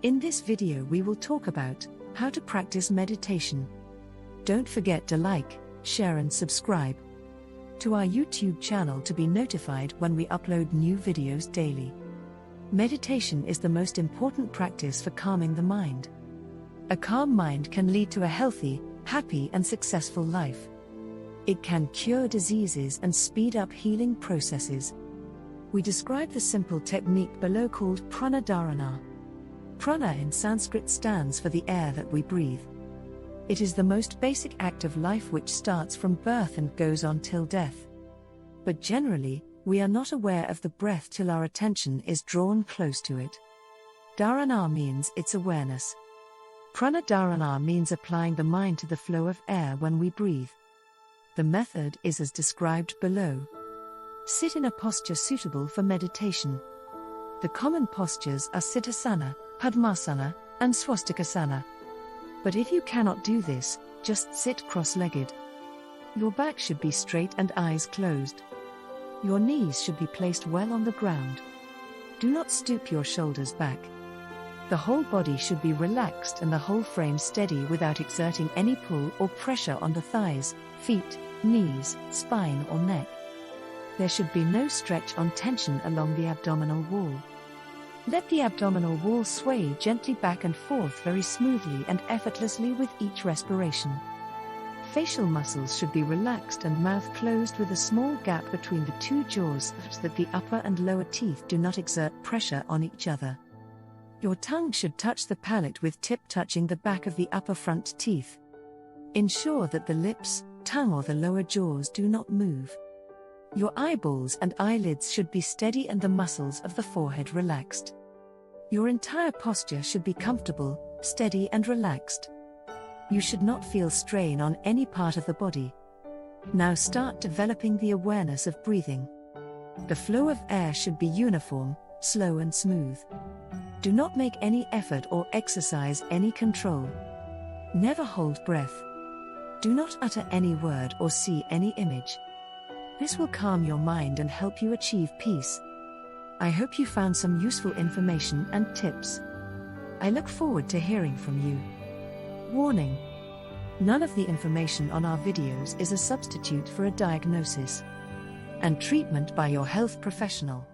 In this video we will talk about how to practice meditation. Don't forget to like, share and subscribe to our YouTube channel to be notified when we upload new videos daily. Meditation is the most important practice for calming the mind. A calm mind can lead to a healthy, happy and successful life. It can cure diseases and speed up healing processes. We describe the simple technique below called pranadharana. Prana in Sanskrit stands for the air that we breathe. It is the most basic act of life which starts from birth and goes on till death. But generally, we are not aware of the breath till our attention is drawn close to it. Dharana means its awareness. Pranadharana means applying the mind to the flow of air when we breathe. The method is as described below. Sit in a posture suitable for meditation. The common postures are Siddhasana, Padmasana, and Swastikasana. But if you cannot do this, just sit cross-legged. Your back should be straight and eyes closed. Your knees should be placed well on the ground. Do not stoop your shoulders back. The whole body should be relaxed and the whole frame steady without exerting any pull or pressure on the thighs, feet, knees, spine or neck. There should be no stretch on tension along the abdominal wall. Let the abdominal wall sway gently back and forth very smoothly and effortlessly with each respiration. Facial muscles should be relaxed and mouth closed with a small gap between the two jaws such that the upper and lower teeth do not exert pressure on each other. Your tongue should touch the palate with tip touching the back of the upper front teeth. Ensure that the lips, tongue or the lower jaws do not move. Your eyeballs and eyelids should be steady and the muscles of the forehead relaxed. Your entire posture should be comfortable, steady and relaxed. You should not feel strain on any part of the body. Now start developing the awareness of breathing. The flow of air should be uniform, slow and smooth. Do not make any effort or exercise any control. Never hold breath. Do not utter any word or see any image. This will calm your mind and help you achieve peace. I hope you found some useful information and tips. I look forward to hearing from you. Warning: none of the information on our videos is a substitute for a diagnosis and treatment by your health professional.